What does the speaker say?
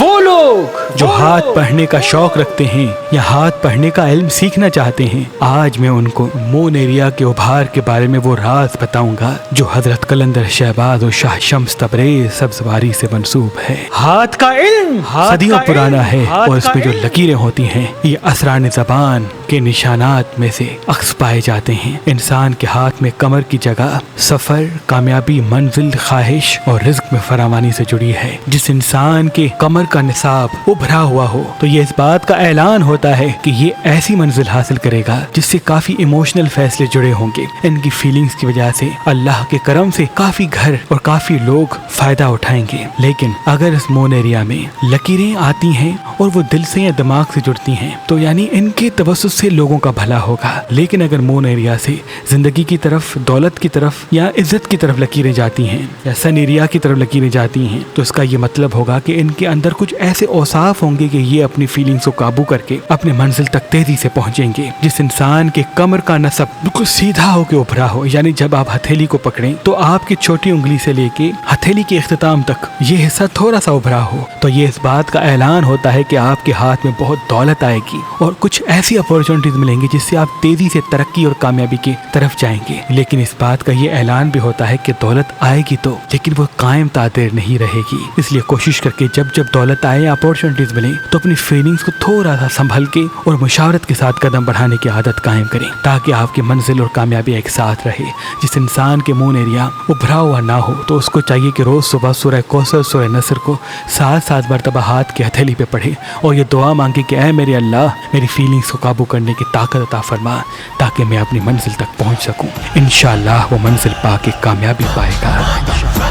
وہ لوگ جو ہاتھ پڑھنے کا شوق رکھتے ہیں یا ہاتھ پڑھنے کا علم سیکھنا چاہتے ہیں، آج میں ان کو مون ایریا کے ابھار کے بارے میں وہ راز بتاؤں گا جو حضرت قلندر شہباز اور شاہ شمس تبریز سبزواری سے منسوب ہے۔ ہاتھ کا علم صدیوں پرانا ہے اور اس میں جو لکیریں ہوتی ہیں یہ اسرار زبان کے نشانات میں سے عکس پائے جاتے ہیں۔ انسان کے ہاتھ میں کمر کی جگہ سفر، کامیابی، منزل، خواہش اور رزق میں فراوانی سے جڑی ہے۔ جس انسان کے کمر کا نصاب ابھرا ہوا ہو تو یہ اس بات کا اعلان ہوتا ہے کہ یہ ایسی منزل حاصل کرے گا جس سے کافی ایموشنل فیصلے جڑے ہوں گے۔ ان کی فیلنگز کی وجہ سے اللہ کے کرم سے کافی گھر اور کافی لوگ فائدہ اٹھائیں گے۔ لیکن اگر اس مون ایریا میں لکیریں آتی ہیں اور وہ دل سے یا دماغ سے جڑتی ہیں تو یعنی ان کے توسط سے لوگوں کا بھلا ہوگا۔ لیکن اگر مون ایریا سے زندگی کی طرف، دولت کی طرف یا عزت کی طرف لکیریں جاتی ہیں یا سن ایریا کی طرف لکیریں جاتی ہیں تو اس کا یہ مطلب ہوگا کہ ان کے اندر کچھ ایسے اوصاف ہوں گے کہ یہ اپنی فیلنگز کو قابو کر کے اپنے منزل تک تیزی سے پہنچیں گے۔ جس انسان کے کمر کا نصب بالکل سیدھا ہو کے ابھرا ہو، یعنی جب آپ ہتھیلی کو پکڑیں تو آپ کی چھوٹی انگلی سے لے کے ہتھیلی کے اختتام تک یہ حصہ تھوڑا سا ابھرا ہو، تو یہ اس بات کا اعلان ہوتا ہے کہ آپ کے ہاتھ میں بہت دولت آئے گی اور کچھ ایسی اپورچونٹیز ملیں گی جس سے آپ تیزی سے ترقی اور کامیابی کی طرف جائیں گے۔ لیکن اس بات کا یہ اعلان بھی ہوتا ہے کہ دولت آئے گی تو، لیکن وہ قائم تادیر نہیں رہے گی۔ اس لیے کوشش کر کے جب دولت آئے، اپورچونٹیز ملیں تو اپنی فیلنگز کو تھوڑا سا سنبھل کے اور مشاورت کے ساتھ قدم بڑھانے کی عادت قائم کریں تاکہ آپ کی منزل اور کامیابی ایک ساتھ رہے۔ جس انسان کے مون ایریا ابھرا ہوا نہ ہو تو اس کو چاہیے کہ روز صبح سورہ کوثر، سورہ نصر کو 7 مرتبہ ہاتھ کی ہتھیلی پہ پڑھے اور یہ دعا مانگے کہ اے میرے اللہ، میری فیلنگز کو قابو کرنے کی طاقت عطا فرما تاکہ میں اپنی منزل تک پہنچ سکوں۔ انشاءاللہ وہ منزل پا کے کامیابی پائے گا۔